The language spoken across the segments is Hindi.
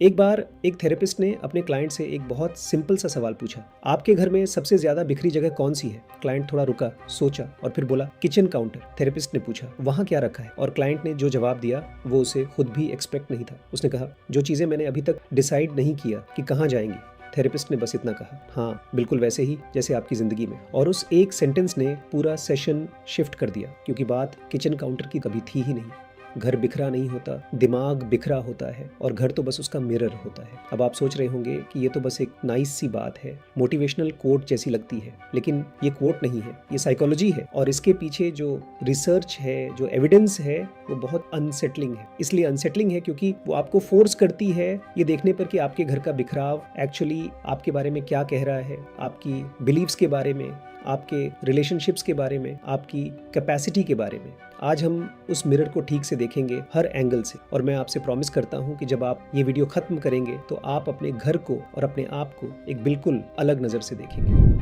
एक बार एक थेरेपिस्ट ने अपने क्लाइंट से एक बहुत सिंपल सा सवाल पूछा, आपके घर में सबसे ज्यादा बिखरी जगह कौन सी है? क्लाइंट थोड़ा रुका, सोचा और फिर बोला, किचन काउंटर। थेरेपिस्ट ने पूछा, वहां क्या रखा है? और क्लाइंट ने जो जवाब दिया वो उसे खुद भी एक्सपेक्ट नहीं था। उसने कहा, जो चीजें मैंने अभी तक डिसाइड नहीं किया कि कहाँ जाएंगी। थेरेपिस्ट ने बस इतना कहा, हाँ बिल्कुल वैसे ही जैसे आपकी जिंदगी में। और उस एक सेंटेंस ने पूरा सेशन शिफ्ट कर दिया, क्योंकि बात किचन काउंटर की कभी थी ही नहीं। घर बिखरा नहीं होता, दिमाग बिखरा होता है, और घर तो बस उसका मिरर होता है। अब आप सोच रहे होंगे कि ये तो बस एक नाइस सी बात है, मोटिवेशनल कोट जैसी लगती है, लेकिन ये कोट नहीं है, ये साइकोलॉजी है। और इसके पीछे जो रिसर्च है, जो एविडेंस है, वो बहुत अनसेटलिंग है। इसलिए अनसेटलिंग है क्योंकि वो आपको फोर्स करती है ये देखने पर कि आपके घर का बिखराव एक्चुअली आपके बारे में क्या कह रहा है, आपकी बिलीव्स के बारे में, आपके रिलेशनशिप्स के बारे में, आपकी कैपेसिटी के बारे में। आज हम उस मिरर को ठीक से देखेंगे हर एंगल से, और मैं आपसे प्रॉमिस करता हूं कि जब आप ये वीडियो खत्म करेंगे तो आप अपने घर को और अपने आप को एक बिल्कुल अलग नजर से देखेंगे।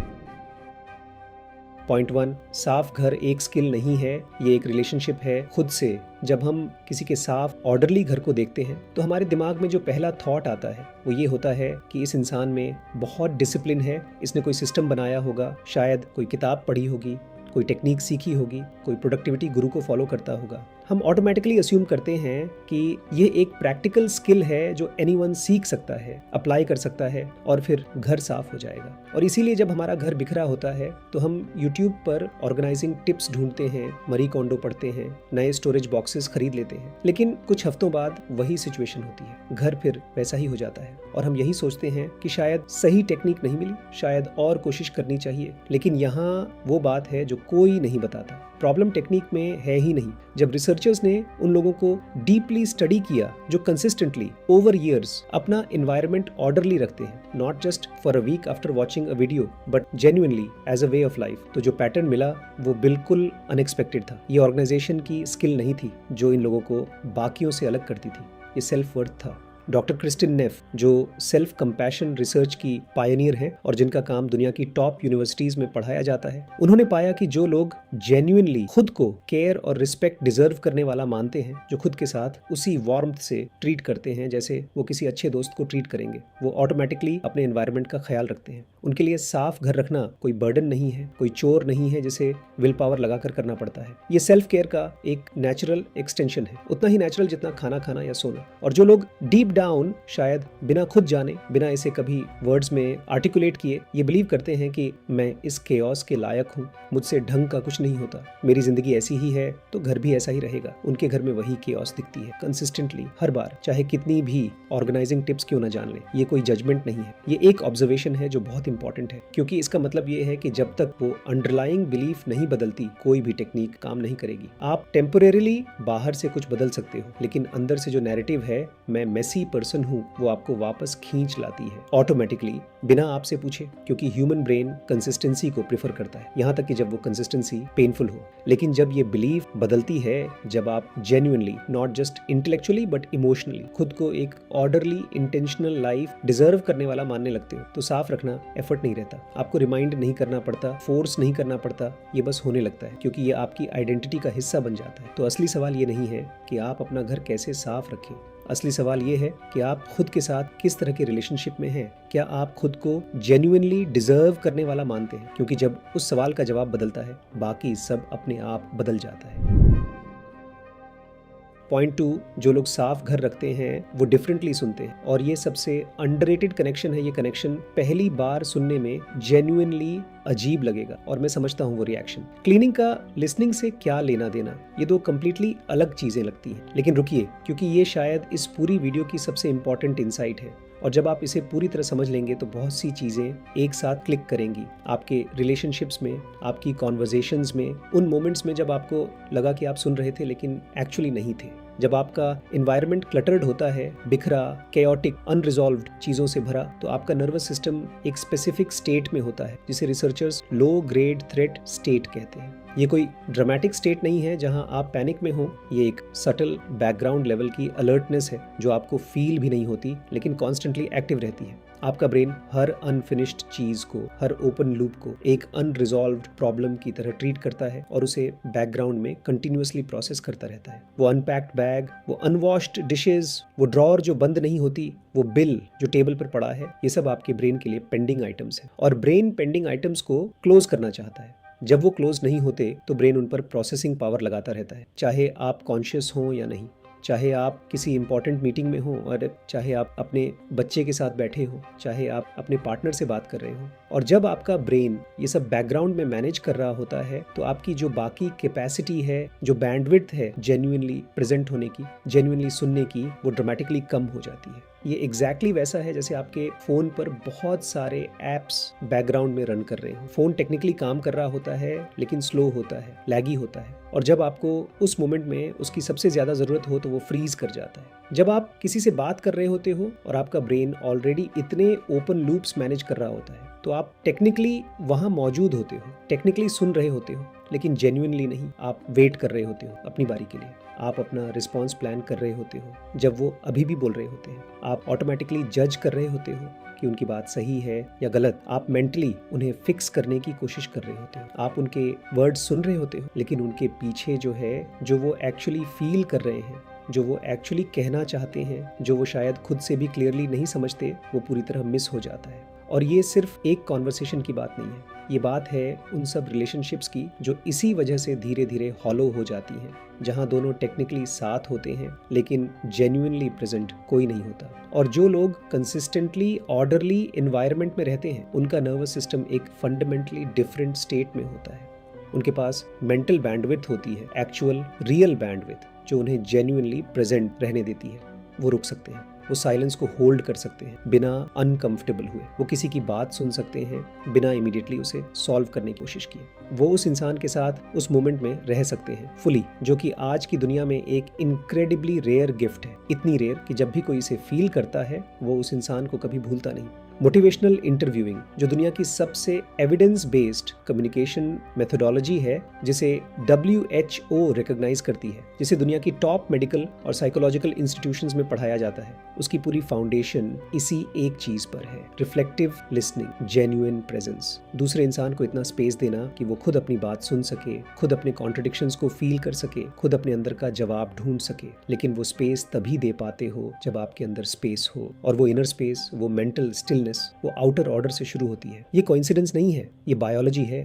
पॉइंट 1, साफ घर एक स्किल नहीं है, ये एक रिलेशनशिप है खुद से। जब हम किसी के साफ ऑर्डरली घर को देखते हैं तो हमारे दिमाग में जो पहला थॉट आता है वो ये होता है कि इस इंसान में बहुत डिसिप्लिन है, इसने कोई सिस्टम बनाया होगा, शायद कोई किताब पढ़ी होगी, कोई टेक्निक सीखी होगी, कोई प्रोडक्टिविटी गुरु को फॉलो करता होगा। हम ऑटोमेटिकली अस्यूम करते हैं कि ये एक प्रैक्टिकल स्किल है जो एनीवन सीख सकता है, अप्लाई कर सकता है, और फिर घर साफ हो जाएगा। और इसीलिए जब हमारा घर बिखरा होता है तो हम YouTube पर ऑर्गेनाइजिंग टिप्स ढूंढते हैं, मरी कोंडो पढ़ते हैं, नए स्टोरेज बॉक्सेस खरीद लेते हैं, लेकिन कुछ हफ्तों बाद वही सिचुएशन होती है, घर फिर वैसा ही हो जाता है। और हम यही सोचते हैं कि शायद सही टेक्निक नहीं मिली, शायद और कोशिश करनी चाहिए। लेकिन यहाँ वो बात है जो कोई नहीं बताता। प्रॉब्लम टेक्निक में है ही नहीं। जब रिसर्चर्स ने उन लोगों को डीपली स्टडी किया जो कंसिस्टेंटली ओवर ईयर्स अपना एनवायरनमेंट ऑर्डरली रखते हैं, not just for a week after watching a video but genuinely as a way of life, तो जो पैटर्न मिला वो बिल्कुल अनएक्सपेक्टेड था। ये ऑर्गेनाइजेशन की स्किल नहीं थी जो इन लोगों को बाकियों से अलग करती थी, ये सेल्फ वर्थ था। डॉक्टर क्रिस्टिन नेफ, जो सेल्फ कंपैशन रिसर्च की पायनियर हैं और जिनका काम दुनिया की टॉप यूनिवर्सिटीज में पढ़ाया जाता है, उन्होंने पाया कि जो लोग जेन्युइनली खुद को केयर और रिस्पेक्ट डिजर्व करने वाला मानते हैं, जो खुद के साथ उसी वार्मथ से ट्रीट करते हैं जैसे वो किसी अच्छे दोस्त को ट्रीट करेंगे, वो ऑटोमेटिकली अपने एनवायरनमेंट का ख्याल रखते हैं। उनके लिए साफ घर रखना कोई बर्डन नहीं है, कोई चोर नहीं है जिसे विल पावर लगाकर करना पड़ता है। ये सेल्फ केयर का एक नेचुरल एक्सटेंशन है, उतना ही नेचुरल जितना खाना खाना या सोना। और जो लोग डीप डाउन, शायद बिना खुद जाने, बिना इसे कभी वर्ड्स में आर्टिकुलेट किए, ये बिलीव करते हैं कि मैं इस केओस के लायक हूँ, मुझसे ढंग का कुछ नहीं होता, मेरी जिंदगी ऐसी ही है तो घर भी ऐसा ही रहेगा, उनके घर में वही केओस दिखती है कंसिस्टेंटली हर बार, चाहे कितनी भी ऑर्गेनाइजिंग टिप्स क्यों ना जान ले। ये कोई जजमेंट नहीं है, ये एक ऑब्जर्वेशन है जो बहुत इंपॉर्टेंट है, क्योंकि इसका मतलब ये है कि जब तक वो अंडरलाइंग बिलीफ नहीं बदलती, कोई भी टेक्निक काम नहीं करेगी। आप टेम्परेरीली बाहर से कुछ बदल सकते हो, लेकिन अंदर से जो नैरेटिव है, मैं मेसी पर्सन हूँ, वो आपको वापस खींच लाती है ऑटोमेटिकली, बिना आपसे पूछे, क्योंकि ह्यूमन ब्रेन कंसिस्टेंसी को प्रेफर करता है, यहाँ तक कि जब वो कंसिस्टेंसी पेनफुल हो। लेकिन जब ये बिलीफ बदलती है, जब आप genuinely, not just intellectually but emotionally, खुद को एक ऑर्डरली इंटेंशनल लाइफ डिजर्व करने वाला मानने लगते हो, तो साफ रखना एफर्ट नहीं रहता, आपको रिमाइंड नहीं करना पड़ता, फोर्स नहीं करना पड़ता, ये बस होने लगता है, क्योंकि ये आपकी आइडेंटिटी का हिस्सा बन जाता है। तो असली सवाल ये नहीं है कि आप अपना घर कैसे साफ रखें, असली सवाल ये है कि आप खुद के साथ किस तरह के रिलेशनशिप में हैं। क्या आप खुद को जेन्युइनली डिजर्व करने वाला मानते हैं? क्योंकि जब उस सवाल का जवाब बदलता है, बाकी सब अपने आप बदल जाता है। पॉइंट 2, जो लोग साफ घर रखते हैं वो डिफरेंटली सुनते हैं, और ये सबसे अंडररेटेड कनेक्शन है। ये कनेक्शन पहली बार सुनने में जेन्युइनली अजीब लगेगा, और मैं समझता हूँ वो रिएक्शन। क्लीनिंग का लिसनिंग से क्या लेना देना, ये दो कंप्लीटली अलग चीजें लगती हैं। लेकिन रुकिए, क्योंकि ये शायद इस पूरी वीडियो की सबसे इंपॉर्टेंट इंसाइट है, और जब आप इसे पूरी तरह समझ लेंगे तो बहुत सी चीजें एक साथ क्लिक करेंगी आपके रिलेशनशिप्स में, आपकी कॉन्वर्जेशंस में, उन मोमेंट्स में जब आपको लगा कि आप सुन रहे थे लेकिन एक्चुअली नहीं थे। जब आपका एनवायरनमेंट क्लटर्ड होता है, बिखरा, केओटिक, अनरिजॉल्व्ड चीजों से भरा, तो आपका नर्वस सिस्टम एक स्पेसिफिक स्टेट में होता है, जिसे researchers low grade threat state कहते हैं। ये कोई ड्रामेटिक स्टेट नहीं है जहां आप पैनिक में हो, ये एक सटल बैकग्राउंड लेवल की अलर्टनेस है जो आपको फील भी नहीं होती, लेकिन कॉन्स्टेंटली एक्टिव रहती है। आपका ब्रेन हर अनफिनिश्ड चीज को, हर ओपन लूप को एक अनरिजॉल्व्ड प्रॉब्लम की तरह ट्रीट करता है और उसे बैकग्राउंड में कंटिन्यूअसली प्रोसेस करता रहता है। वो अनपैक्ड बैग बैग, वो अनवॉश्ड डिशेस, वो ड्रॉर जो बंद नहीं होती, वो बिल जो टेबल पर पड़ा है, ये सब आपके ब्रेन के लिए पेंडिंग आइटम्स हैं। और ब्रेन पेंडिंग आइटम्स को क्लोज करना चाहता है। जब वो क्लोज नहीं होते तो ब्रेन उन पर प्रोसेसिंग पावर लगाता रहता है, चाहे आप कॉन्शियस हों या नहीं, चाहे आप किसी इंपॉर्टेंट मीटिंग में हो और चाहे आप अपने बच्चे के साथ बैठे हो, चाहे आप अपने पार्टनर से बात कर रहे हो। और जब आपका ब्रेन ये सब बैकग्राउंड में मैनेज कर रहा होता है तो आपकी जो बाकी कैपेसिटी है, जो बैंडविड्थ है जेन्युइनली प्रेजेंट होने की, जेन्युइनली सुनने की, वो ड्रामेटिकली कम हो जाती है। ये एग्जैक्टली वैसा है जैसे आपके फ़ोन पर बहुत सारे ऐप्स बैकग्राउंड में रन कर रहे हो। फ़ोन टेक्निकली काम कर रहा होता है लेकिन स्लो होता है, लैगी होता है, और जब आपको उस मोमेंट में उसकी सबसे ज़्यादा ज़रूरत हो तो वो फ्रीज कर जाता है। जब आप किसी से बात कर रहे होते हो और आपका ब्रेन ऑलरेडी इतने ओपन लूप्स मैनेज कर रहा होता है तो आप टेक्निकली वहाँ मौजूद होते हो, टेक्निकली सुन रहे होते हो, लेकिन जेन्युइनली नहीं। आप वेट कर रहे होते हो अपनी बारी के लिए, आप अपना रिस्पॉन्स प्लान कर रहे होते हो जब वो अभी भी बोल रहे होते हैं। आप ऑटोमेटिकली जज कर रहे होते हो कि उनकी बात सही है या गलत। आप मेंटली उन्हें फिक्स करने की कोशिश कर रहे होते हो। आप उनके वर्ड्स सुन रहे होते हो, लेकिन उनके पीछे जो है, जो वो एक्चुअली फील कर रहे हैं, जो वो एक्चुअली कहना चाहते हैं, जो वो शायद खुद से भी क्लियरली नहीं समझते, वो पूरी तरह मिस हो जाता है। और ये सिर्फ एक कॉन्वर्सेशन की बात नहीं है, ये बात है उन सब रिलेशनशिप्स की जो इसी वजह से धीरे धीरे हॉलो हो जाती हैं, जहाँ दोनों टेक्निकली साथ होते हैं लेकिन जेन्युइनली प्रेजेंट कोई नहीं होता। और जो लोग कंसिस्टेंटली ऑर्डरली एनवायरनमेंट में रहते हैं, उनका नर्वस सिस्टम एक फंडामेंटली डिफरेंट स्टेट में होता है। उनके पास मेंटल बैंडविड्थ होती है, एक्चुअल रियल बैंडविड्थ, जो उन्हें जेन्युइनली प्रेजेंट रहने देती है। वो रुक सकते हैं, वो साइलेंस को होल्ड कर सकते हैं बिना अनकंफर्टेबल हुए। वो किसी की बात सुन सकते हैं बिना इमीडिएटली उसे सॉल्व करने की कोशिश किए। वो उस इंसान के साथ उस मोमेंट में रह सकते हैं फुली, जो कि आज की दुनिया में एक इनक्रेडिबली रेयर गिफ्ट है। इतनी रेयर कि जब भी कोई इसे फील करता है वो उस इंसान को कभी भूलता नहीं। मोटिवेशनल इंटरव्यूइंग, जो दुनिया की सबसे एविडेंस बेस्ड कम्युनिकेशन मेथोडोलॉजी है, जिसे WHO रिकॉग्नाइज करती है, जिसे दुनिया की टॉप मेडिकल और साइकोलॉजिकल इंस्टीट्यूशंस में पढ़ाया जाता है, उसकी पूरी फाउंडेशन इसी एक चीज पर है, रिफ्लेक्टिव लिसनिंग, जेन्युइन प्रेजेंस। दूसरे इंसान को इतना स्पेस देना कि वो खुद अपनी बात सुन सके, खुद अपने कॉन्ट्रडिक्शंस को फील कर सके, खुद अपने अंदर का जवाब ढूंढ सके। लेकिन वो स्पेस तभी दे पाते हो जब आपके अंदर स्पेस हो, और वो इनर स्पेस, वो मेंटल स्टिलनेस, वो आउटर ऑर्डर से शुरू होती है। ये कोइंसिडेंस नहीं है, ये बायोलॉजी है।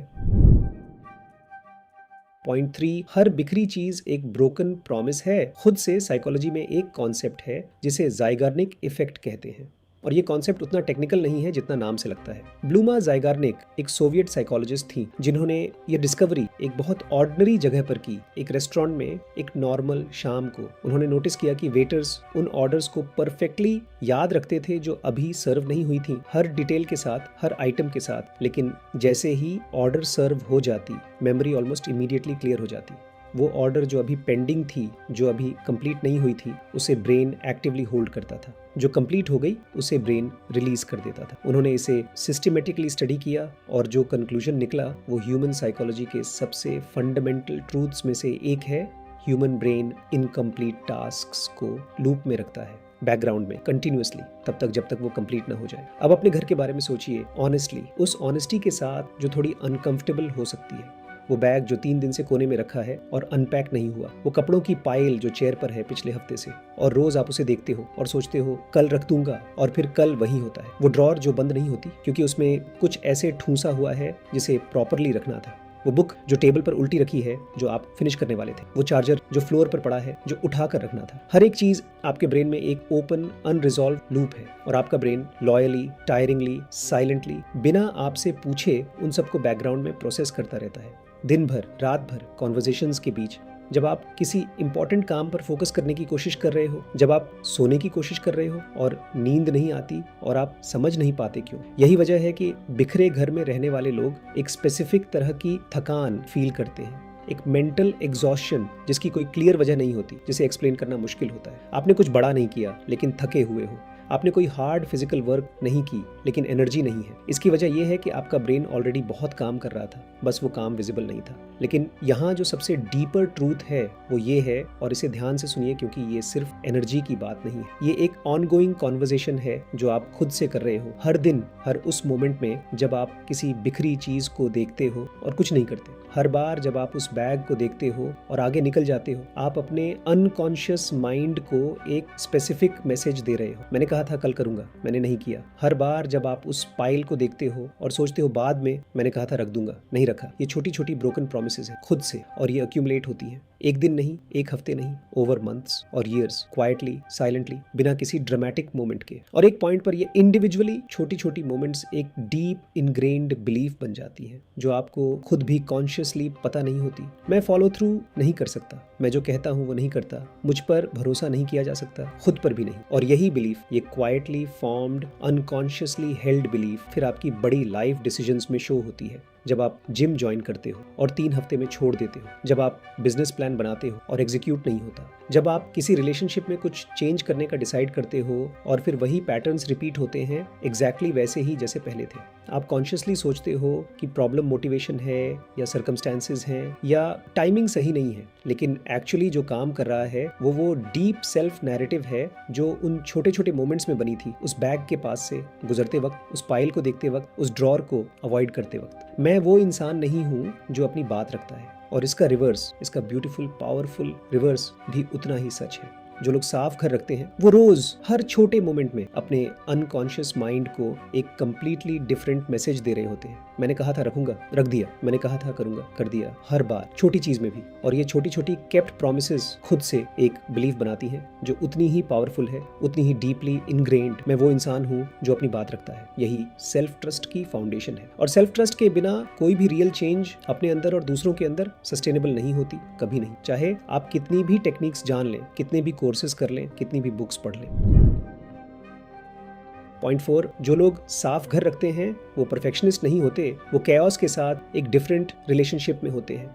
पॉइंट 3, हर बिखरी चीज एक ब्रोकन प्रॉमिस है। खुद से साइकोलॉजी में एक कॉन्सेप्ट है जिसे ज़ाइगार्निक इफेक्ट कहते हैं, और ये कॉन्सेप्ट उतना टेक्निकल नहीं है जितना नाम से लगता है। ब्लूमा ज़ाइगार्निक एक सोवियत साइकोलॉजिस्ट थी जिन्होंने ये डिस्कवरी एक बहुत ऑर्डिनरी जगह पर की। एक रेस्टोरेंट में एक नॉर्मल शाम को उन्होंने नोटिस किया कि वेटर्स उन ऑर्डर्स को परफेक्टली याद रखते थे जो अभी सर्व नहीं हुई थी, हर डिटेल के साथ, हर आइटम के साथ। लेकिन जैसे ही ऑर्डर सर्व हो जाती, मेमोरी ऑलमोस्ट इमीडिएटली क्लियर हो जाती। वो ऑर्डर जो अभी पेंडिंग थी, जो अभी कंप्लीट नहीं हुई थी, उसे ब्रेन एक्टिवली होल्ड करता था। जो कंप्लीट हो गई उसे ब्रेन रिलीज कर देता था। उन्होंने इसे सिस्टमेटिकली स्टडी किया और जो कंक्लूजन निकला वो ह्यूमन साइकोलॉजी के सबसे फंडामेंटल ट्रूथ्स में से एक है। ह्यूमन ब्रेन इनकम्प्लीट टास्क्स को लूप में रखता है, बैकग्राउंड में कंटिन्यूअसली, तब तक जब तक वो कंप्लीट ना हो जाए। अब अपने घर के बारे में सोचिए ऑनेस्टली, उस ऑनेस्टी के साथ जो थोड़ी अनकंफर्टेबल हो सकती है। वो बैग जो 3 दिन से कोने में रखा है और अनपैक नहीं हुआ, वो कपड़ों की पाइल जो चेयर पर है पिछले हफ्ते से, और रोज आप उसे देखते हो और सोचते हो कल रख दूंगा, और फिर कल वही होता है। वो ड्रॉर जो बंद नहीं होती क्योंकि उसमें कुछ ऐसे ठूंसा हुआ है जिसे प्रॉपरली रखना था। वो बुक जो टेबल पर उल्टी रखी है जो आप फिनिश करने वाले थे। वो चार्जर जो फ्लोर पर पड़ा है जो उठा कर रखना था। हर एक चीज आपके ब्रेन में एक ओपन अनरिजॉल्व लूप है, और आपका ब्रेन लॉयली, टायरिंगली, साइलेंटली, बिना आपसे पूछे उन सबको बैकग्राउंड में प्रोसेस करता रहता है। दिन भर, रात भर कॉन्वर्जेशंस के बीच, जब आप किसी इंपॉर्टेंट काम पर फोकस करने की कोशिश कर रहे हो, जब आप सोने की कोशिश कर रहे हो और नींद नहीं आती और आप समझ नहीं पाते क्यों। यही वजह है कि बिखरे घर में रहने वाले लोग एक स्पेसिफिक तरह की थकान फील करते हैं, एक मेंटल एग्जॉस्शन जिसकी कोई क्लियर वजह नहीं होती, जिसे एक्सप्लेन करना मुश्किल होता है। आपने कुछ बड़ा नहीं किया लेकिन थके हुए हो। आपने कोई हार्ड फिजिकल वर्क नहीं की लेकिन एनर्जी नहीं है। इसकी वजह यह है कि आपका ब्रेन ऑलरेडी बहुत काम कर रहा था, बस वो काम विजिबल नहीं था। लेकिन यहाँ जो सबसे डीपर ट्रूथ है वो ये है, और इसे ध्यान से सुनिए क्योंकि ये सिर्फ एनर्जी की बात नहीं है। ये एक ऑनगोइंग कॉन्वर्जेशन है जो आप खुद से कर रहे हो, हर दिन, हर उस मोमेंट में जब आप किसी बिखरी चीज को देखते हो और कुछ नहीं करते। हर बार जब आप उस बैग को देखते हो और आगे निकल जाते हो, आप अपने अनकॉन्शियस माइंड को एक स्पेसिफिक मैसेज दे रहे हो। मैंने कहा था कल करूंगा, मैंने नहीं किया। हर बार जब आप उस पाइल को देखते हो और सोचते हो बाद में, मैंने कहा था रख दूंगा, नहीं रखा। ये छोटी छोटी ब्रोकन प्रोमिसेस है खुद से, और ये अक्यूमुलेट होती है। एक दिन नहीं, एक हफ्ते नहीं, ओवर मंथ्स और ईयर्स, क्वाइटली, साइलेंटली, बिना किसी ड्रामेटिक मोमेंट के। और एक पॉइंट पर ये इंडिविजुअली छोटी छोटी मोमेंट्स एक डीप इनग्रेन्ड बिलीफ बन जाती है, जो आपको खुद भी कॉन्शियसली पता नहीं होती। मैं फॉलो थ्रू नहीं कर सकता, मैं जो कहता हूँ वो नहीं करता, मुझ पर भरोसा नहीं किया जा सकता, खुद पर भी नहीं। और यही बिलीफ, ये quietly formed unconsciously held belief फिर आपकी बड़ी लाइफ डिसीजंस में शो होती है। जब आप जिम ज्वाइन करते हो और 3 हफ्ते में छोड़ देते हो, जब आप बिजनेस प्लान बनाते हो और एग्जीक्यूट नहीं होता, जब आप किसी रिलेशनशिप में कुछ चेंज करने का डिसाइड करते हो और फिर वही पैटर्न्स रिपीट होते हैं एग्जैक्टली वैसे ही जैसे पहले थे। आप कॉन्शियसली सोचते हो कि प्रॉब्लम मोटिवेशन है या सर्कमस्टेंसेस हैं या टाइमिंग सही नहीं है, लेकिन एक्चुअली जो काम कर रहा है वो डीप सेल्फ नैरेटिव है जो उन छोटे छोटे मोमेंट्स में बनी थी, उस बैग के पास से गुजरते वक्त, उस पाइल को देखते वक्त, उस ड्रॉर को अवॉइड करते वक्त। मैं वो इंसान नहीं हूँ जो अपनी बात रखता है। और इसका रिवर्स, इसका ब्यूटीफुल पावरफुल रिवर्स भी उतना ही सच है। जो लोग साफ घर रखते हैं वो रोज हर छोटे मोमेंट में अपने अनकॉन्शियस माइंड को एक कंप्लीटली डिफरेंट मैसेज दे रहे होते हैं। मैंने कहा था रखूंगा, रख दिया। मैंने कहा था करूंगा, कर दिया। हर बार छोटी चीज में भी। और ये छोटी छोटी केप्ट प्रॉमिसेस खुद से एक बिलीफ बनाती हैं जो उतनी ही पावरफुल है, उतनी ही डीपली इनग्रेन्ड। मैं वो इंसान हूँ जो अपनी बात रखता है। यही सेल्फ ट्रस्ट की फाउंडेशन है। और सेल्फ ट्रस्ट के बिना कोई भी रियल चेंज अपने अंदर और दूसरों के अंदर सस्टेनेबल नहीं होती, कभी नहीं। चाहे आप कितनी भी टेक्निक्स जान लें, कितने भी कोर्सेज कर लें, कितनी भी बुक्स पढ़ लें। पॉइंट 4, जो लोग साफ घर रखते हैं वो परफेक्शनिस्ट नहीं होते, वो कैओस के साथ एक डिफरेंट रिलेशनशिप में होते हैं।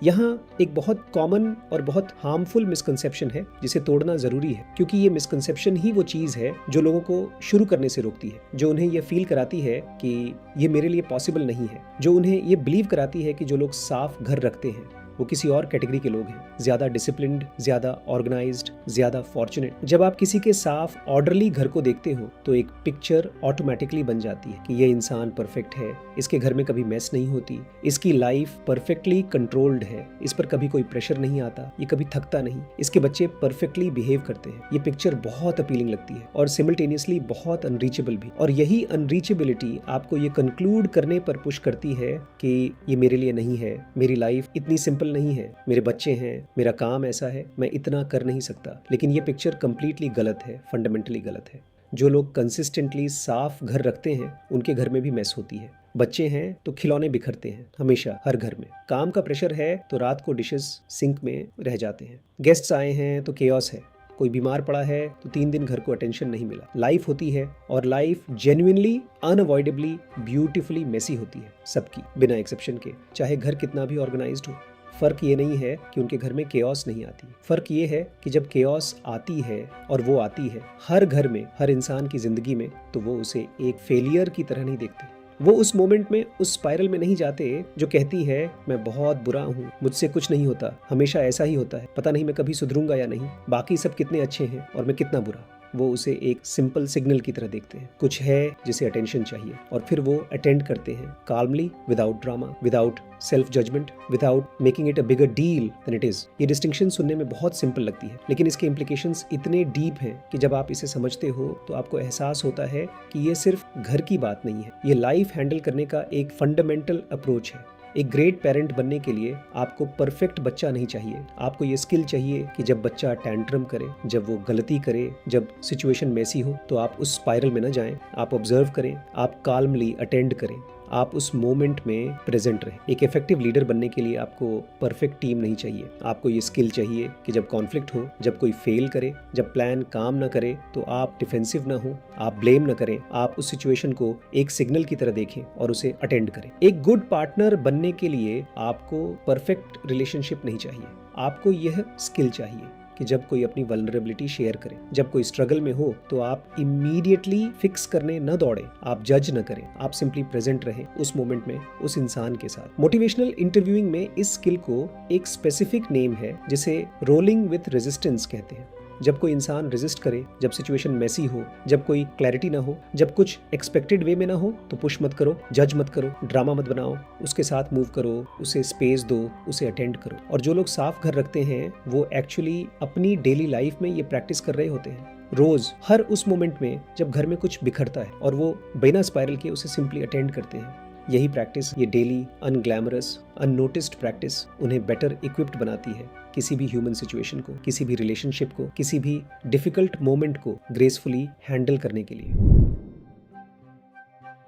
यहाँ एक बहुत कॉमन और बहुत हार्मफुल मिसकंसेप्शन है जिसे तोड़ना जरूरी है, क्योंकि ये मिसकंसेप्शन ही वो चीज है जो लोगों को शुरू करने से रोकती है, जो उन्हें ये फील कराती है कि ये मेरे लिए पॉसिबल नहीं है, जो उन्हें ये बिलीव कराती है कि जो लोग साफ घर रखते हैं वो किसी और कैटेगरी के लोग हैं, ज्यादा डिसिप्लिन्ड, ज्यादा ऑर्गेनाइज्ड, ज्यादा फॉर्चुनेट। जब आप किसी के साफ ऑर्डरली घर को देखते हो तो एक पिक्चर ऑटोमेटिकली बन जाती है कि ये इंसान परफेक्ट है, इसके घर में कभी मेस नहीं होती, इसकी लाइफ परफेक्टली कंट्रोल्ड है, इस पर कभी कोई प्रेशर नहीं आता, ये कभी थकता नहीं, इसके बच्चे परफेक्टली बिहेव करते हैं। ये पिक्चर बहुत अपीलिंग लगती है और सिमिल्टेनियसली बहुत अनरीचेबल भी। और यही अनरीचेबिलिटी आपको ये कंक्लूड करने पर पुश करती है कि ये मेरे लिए नहीं है, मेरी लाइफ इतनी सिंपल नहीं है, मेरे बच्चे हैं, मेरा काम ऐसा है, मैं इतना कर नहीं सकता। लेकिन ये पिक्चर कंप्लीटली गलत है, फंडामेंटली गलत है। जो लोग कंसिस्टेंटली साफ घर रखते हैं उनके घर में भी मेस होती है। बच्चे हैं तो खिलौने बिखरते हैं, हमेशा हर घर में। काम का प्रेशर है तो रात को डिशेस सिंक में रह जाते हैं। गेस्ट्स आए हैं तो केओस है। कोई बीमार पड़ा है तो 3 दिन घर को अटेंशन नहीं मिला। लाइफ होती है और लाइफ जेन्युइनली, अनअवॉइडेबली, ब्यूटीफुली मेसी होती है सबकी, बिना एक्सेप्शन के, चाहे घर कितना भी ऑर्गेनाइज्ड हो। फर्क ये नहीं है कि उनके घर में केओस नहीं आती, फर्क ये है कि जब केओस आती है और वो आती है हर घर में, हर इंसान की जिंदगी में, तो वो उसे एक फेलियर की तरह नहीं देखते। वो उस मोमेंट में, उस स्पाइरल में नहीं जाते जो कहती है मैं बहुत बुरा हूँ, मुझसे कुछ नहीं होता, हमेशा ऐसा ही होता है, पता नहीं मैं कभी सुधरूंगा या नहीं, बाकी सब कितने अच्छे हैं और मैं कितना बुरा। वो उसे एक सिंपल सिग्नल की तरह देखते हैं, कुछ है जिसे अटेंशन चाहिए, और फिर वो अटेंड करते हैं calmly, without drama, without self judgment, without making it a bigger deal than it is. ये डिस्टिंक्शन सुनने में बहुत सिंपल लगती है, लेकिन इसके इम्प्लीकेशंस इतने डीप हैं कि जब आप इसे समझते हो तो आपको एहसास होता है कि ये सिर्फ घर की बात नहीं है, ये लाइफ हैंडल करने का एक फंडामेंटल अप्रोच है। एक ग्रेट पेरेंट बनने के लिए आपको परफेक्ट बच्चा नहीं चाहिए, आपको ये स्किल चाहिए कि जब बच्चा टैंट्रम करे, जब वो गलती करे, जब सिचुएशन मेसी हो, तो आप उस स्पाइरल में न जाएं, आप ऑब्जर्व करें, आप काल्मली अटेंड करें, आप उस मोमेंट में प्रेजेंट रहें। एक इफेक्टिव लीडर बनने के लिए आपको परफेक्ट टीम नहीं चाहिए, आपको ये स्किल चाहिए कि जब कॉन्फ्लिक्ट हो, जब कोई फेल करे, जब प्लान काम ना करे, तो आप डिफेंसिव ना हो, आप ब्लेम ना करें, आप उस सिचुएशन को एक सिग्नल की तरह देखें और उसे अटेंड करें। एक गुड पार्टनर बनने के लिए आपको परफेक्ट रिलेशनशिप नहीं चाहिए, आपको यह स्किल चाहिए कि जब कोई अपनी वल्नरेबिलिटी शेयर करे, जब कोई स्ट्रगल में हो, तो आप इमीडिएटली फिक्स करने न दौड़े, आप जज न करें, आप सिंपली प्रेजेंट रहें उस मोमेंट में उस इंसान के साथ। मोटिवेशनल इंटरव्यूइंग में इस स्किल को एक स्पेसिफिक नेम है जिसे रोलिंग विथ रेजिस्टेंस कहते हैं। जब कोई इंसान रेजिस्ट करे, जब सिचुएशन मेसी हो, जब कोई क्लैरिटी ना हो, जब कुछ एक्सपेक्टेड वे में ना हो, तो पुश मत करो, जज मत करो, ड्रामा मत बनाओ, उसके साथ मूव करो, उसे स्पेस दो, उसे अटेंड करो। और जो लोग साफ घर रखते हैं वो एक्चुअली अपनी डेली लाइफ में ये प्रैक्टिस कर रहे होते हैं, रोज हर उस मोमेंट में जब घर में कुछ बिखरता है, और वो बिना स्पाइरल के उसे सिंपली अटेंड करते हैं। यही प्रैक्टिस, ये डेली अनग्लैमरस अननोटिस्ड प्रैक्टिस उन्हें बेटर इक्विप्ड बनाती है किसी भी ह्यूमन सिचुएशन को, किसी भी रिलेशनशिप को, किसी भी डिफिकल्ट मोमेंट को ग्रेसफुली हैंडल करने के लिए।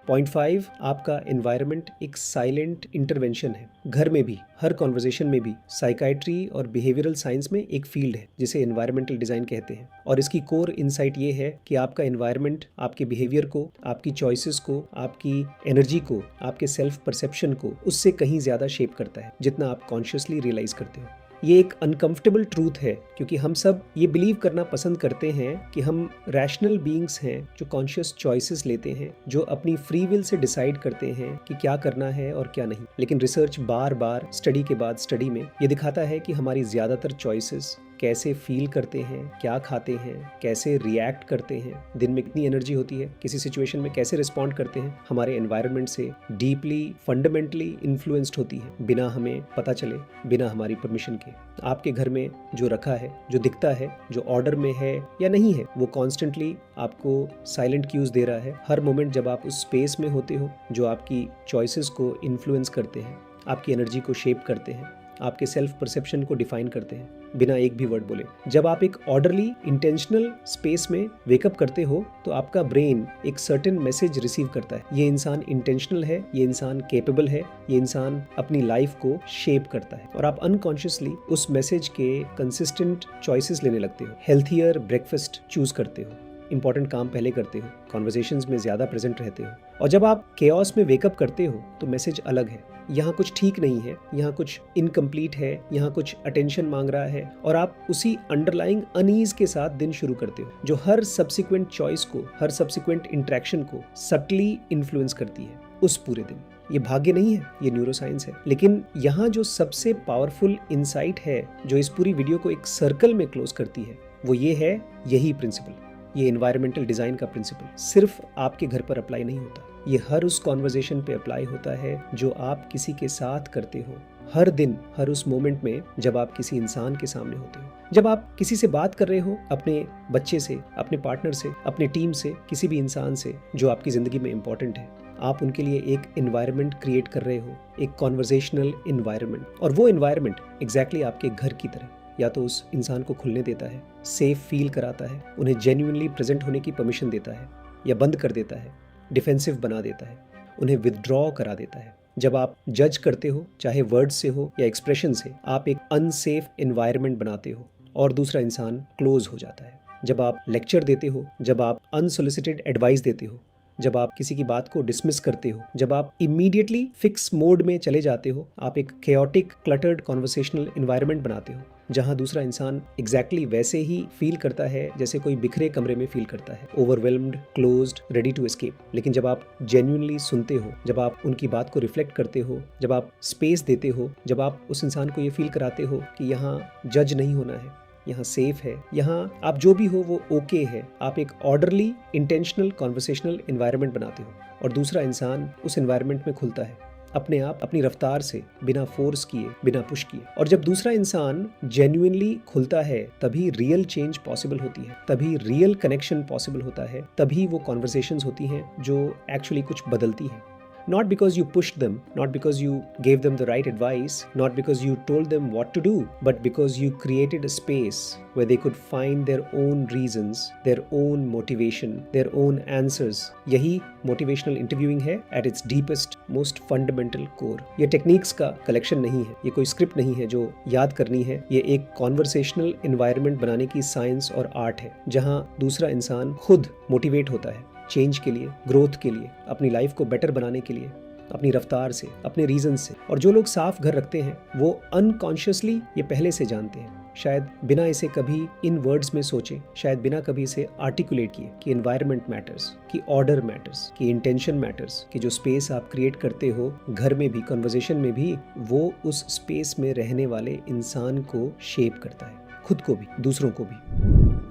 पॉइंट 5, आपका एनवायरनमेंट एक साइलेंट इंटरवेंशन है। घर में भी, हर कॉन्वर्जेशन में भी साइकाइट्री और बिहेवियरल साइंस में एक फील्ड है जिसे एनवायरमेंटल डिजाइन कहते हैं, और इसकी कोर इनसाइट ये है कि आपका एनवायरनमेंट आपके बिहेवियर को, आपकी चॉइसेस को, आपकी एनर्जी को, आपके सेल्फ परसेप्शन को उससे कहीं ज्यादा शेप करता है जितना आप कॉन्शियसली रियलाइज करते हो। ये एक अनकंफर्टेबल ट्रूथ है क्योंकि हम सब ये बिलीव करना पसंद करते हैं कि हम रैशनल बीइंग्स हैं जो कॉन्शियस चॉइसेस लेते हैं, जो अपनी फ्री विल से डिसाइड करते हैं कि क्या करना है और क्या नहीं। लेकिन रिसर्च बार बार स्टडी के बाद स्टडी में ये दिखाता है कि हमारी ज्यादातर चॉइसेस कैसे फील करते हैं, क्या खाते हैं, कैसे रिएक्ट करते हैं, दिन में कितनी एनर्जी होती है, किसी सिचुएशन में कैसे रिस्पॉन्ड करते हैं, हमारे एनवायरनमेंट से डीपली फंडामेंटली इन्फ्लुएंस्ड होती है, बिना हमें पता चले, बिना हमारी परमिशन के। आपके घर में जो रखा है, जो दिखता है, जो ऑर्डर में है या नहीं है, वो कॉन्स्टेंटली आपको साइलेंट क्यूज दे रहा है। हर मोमेंट जब आप उस स्पेस में होते हो जो आपकी चॉइसेस को इन्फ्लुएंस करते हैं, आपकी एनर्जी को शेप करते हैं, आपके सेल्फ परसेप्शन को डिफाइन करते हैं, बिना एक भी वर्ड बोले। जब आप एक ऑर्डरली इंटेंशनल स्पेस में वेकअप करते हो तो आपका ब्रेन एक सर्टेन मैसेज रिसीव करता है, ये इंसान इंटेंशनल है, ये इंसान केपेबल है, ये इंसान अपनी लाइफ को शेप करता है, और आप अनकॉन्शियसली उस मैसेज के कंसिस्टेंट चॉइसेस लेने लगते हो। हेल्थियर ब्रेकफास्ट चूज करते हो, इंपॉर्टेंट काम पहले करते हो, कॉन्वर्सेशंस में ज्यादा प्रेजेंट रहते हो। और जब आप केओस में वेकअप करते हो तो मैसेज अलग है, यहाँ कुछ ठीक नहीं है, यहाँ कुछ इनकम्प्लीट है, यहाँ कुछ अटेंशन मांग रहा है, और आप उसी अंडरलाइंग अनईज के साथ दिन शुरू करते हो जो हर सब्सिक्वेंट चॉइस को, हर सब्सिक्वेंट इंटरेक्शन को सटली इन्फ्लुएंस करती है उस पूरे दिन। ये भाग्य नहीं है, ये न्यूरोसाइंस है। लेकिन यहाँ जो सबसे पावरफुल इंसाइट है जो इस पूरी वीडियो को एक सर्कल में क्लोज करती है, वो ये है, यही प्रिंसिपल, ये एनवायरमेंटल डिजाइन का प्रिंसिपल सिर्फ आपके घर पर अप्लाई नहीं होता, ये हर उस कॉन्वर्जेशन पे अप्लाई होता है जो आप किसी के साथ करते हो, हर दिन, हर उस मोमेंट में जब आप किसी इंसान के सामने होते हो, जब आप किसी से बात कर रहे हो, अपने बच्चे से, अपने पार्टनर से, अपने टीम से, किसी भी इंसान से जो आपकी जिंदगी में इंपॉर्टेंट है। आप उनके लिए एक एनवायरनमेंट क्रिएट कर रहे हो, एक कॉन्वर्जेशनल एनवायरनमेंट, और वो एनवायरनमेंट एग्जैक्टली आपके घर की तरह या तो उस इंसान को खुलने देता है, सेफ फील कराता है, उन्हें जेन्युइनली प्रेजेंट होने की परमिशन देता है, या बंद कर देता है, डिफेंसिव बना देता है, उन्हें विथड्रॉ करा देता है। जब आप जज करते हो, चाहे वर्ड से हो या एक्सप्रेशन से, आप एक अनसेफ एनवायरनमेंट बनाते हो और दूसरा इंसान क्लोज हो जाता है। जब आप लेक्चर देते हो, जब आप अनसोलिसिटेड एडवाइस देते हो, जब आप किसी की बात को डिसमिस करते हो, जब आप इमीडिएटली फिक्स मोड में चले जाते हो, आप एक केओटिक क्लटर्ड कॉन्वर्सेशनल एनवायरनमेंट बनाते हो जहां दूसरा इंसान एग्जैक्टली वैसे ही फील करता है जैसे कोई बिखरे कमरे में फील करता है, overwhelmed, closed, ready to escape. लेकिन जब आप जेन्युइनली सुनते हो, जब आप उनकी बात को रिफ्लेक्ट करते हो, जब आप स्पेस देते हो, जब आप उस इंसान को ये फील कराते हो कि यहाँ जज नहीं होना है, यहाँ सेफ है, यहाँ आप जो भी हो वो ओके है, आप एक ऑर्डरली इंटेंशनल कॉन्वर्सेशनल एनवायरनमेंट बनाते हो और दूसरा इंसान उस एनवायरनमेंट में खुलता है अपने आप, अपनी रफ्तार से, बिना फोर्स किए, बिना पुश किए। और जब दूसरा इंसान जेन्युइनली खुलता है तभी रियल चेंज पॉसिबल होती है, तभी रियल कनेक्शन पॉसिबल होता है, तभी वो कॉन्वर्सेशंस होती हैं जो एक्चुअली कुछ बदलती हैं। Not because you pushed them, not because you gave them the right advice, not because you told them what to do, but because you created a space where they could find their own reasons, their own motivation, their own answers. यही motivational interviewing है at its deepest, most fundamental core. ये techniques का collection नहीं है, ये कोई script नहीं है जो याद करनी है, ये एक conversational environment बनाने की science और art है, जहाँ दूसरा इंसान खुद motivate होता है चेंज के लिए, ग्रोथ के लिए, अपनी लाइफ को बेटर बनाने के लिए, अपनी रफ्तार से, अपने रीजन से। और जो लोग साफ घर रखते हैं वो अनकॉन्शियसली ये पहले से जानते हैं, शायद बिना इसे कभी इन वर्ड्स में सोचे, शायद बिना कभी इसे आर्टिकुलेट किए, कि एनवायरनमेंट मैटर्स, कि ऑर्डर मैटर्स, कि इंटेंशन मैटर्स, कि जो स्पेस आप क्रिएट करते हो घर में भी, कन्वर्सेशन में भी, वो उस स्पेस में रहने वाले इंसान को शेप करता है, खुद को भी, दूसरों को भी।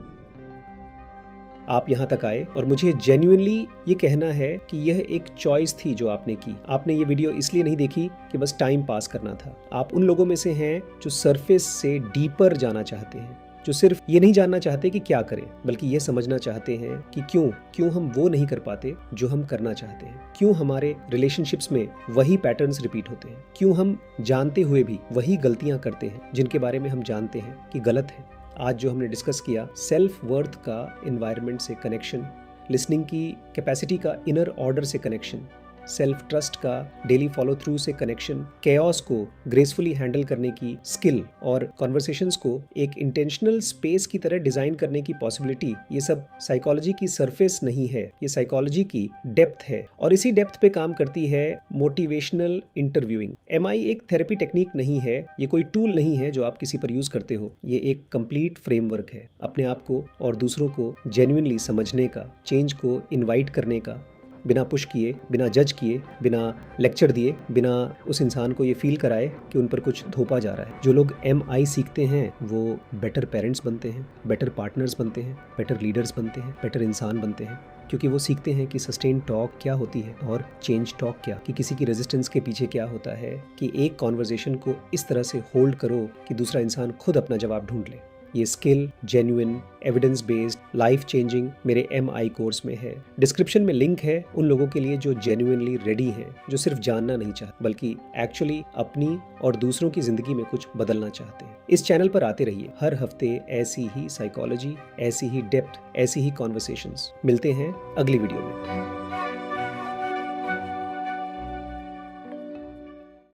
आप यहाँ तक आए और मुझे जेन्युइनली ये कहना है कि यह एक चॉइस थी जो आपने की। आपने ये वीडियो इसलिए नहीं देखी कि बस टाइम पास करना था। आप उन लोगों में से हैं जो सरफेस से डीपर जाना चाहते हैं, जो सिर्फ ये नहीं जानना चाहते कि क्या करें, बल्कि ये समझना चाहते हैं कि क्यों हम वो नहीं कर पाते जो हम करना चाहते हैं, क्यों हमारे रिलेशनशिप्स में वही पैटर्न्स रिपीट होते हैं, क्यों हम जानते हुए भी वही गलतियां करते हैं जिनके बारे में हम जानते हैं कि गलत है। आज जो हमने डिस्कस किया, सेल्फ वर्थ का एनवायरनमेंट से कनेक्शन, लिसनिंग की कैपेसिटी का इनर ऑर्डर से कनेक्शन, सेल्फ ट्रस्ट का डेली फॉलो थ्रू से कनेक्शन, केओस को ग्रेसफुली हैंडल करने की स्किल और कॉन्वर्सेशंस को एक इंटेंशनल स्पेस की तरह डिजाइन करने की पॉसिबिलिटी, ये सब साइकोलॉजी की सरफेस नहीं है, ये साइकोलॉजी की डेप्थ है। और इसी डेप्थ पे काम करती है मोटिवेशनल इंटरव्यूइंग। MI एक थेरेपी टेक्निक नहीं है, ये कोई टूल नहीं है जो आप किसी पर यूज करते हो, ये एक कंप्लीट फ्रेमवर्क है अपने आप को और दूसरों को जेन्युइनली समझने का, चेंज को इनवाइट करने का, बिना पुश किए, बिना जज किए, बिना लेक्चर दिए, बिना उस इंसान को ये फील कराए कि उन पर कुछ थोपा जा रहा है। जो लोग MI सीखते हैं वो बेटर पेरेंट्स बनते हैं, बेटर पार्टनर्स बनते हैं, बेटर लीडर्स बनते हैं, बेटर इंसान बनते हैं, क्योंकि वो सीखते हैं कि सस्टेन टॉक क्या होती है और चेंज टॉक क्या, कि किसी की रेजिस्टेंस के पीछे क्या होता है, कि एक कॉन्वर्जेशन को इस तरह से होल्ड करो कि दूसरा इंसान खुद अपना जवाब ढूंढ ले। ये skill genuine, evidence based, life changing मेरे MI कोर्स में है। डिस्क्रिप्शन में लिंक है उन लोगों के लिए जो जेन्युइनली रेडी हैं, जो सिर्फ जानना नहीं चाहते बल्कि एक्चुअली अपनी और दूसरों की जिंदगी में कुछ बदलना चाहते हैं। इस चैनल पर आते रहिए, हर हफ्ते ऐसी ही साइकोलॉजी, ऐसी ही डेप्थ, ऐसी ही कॉन्वर्सेशंस। मिलते हैं अगली वीडियो में।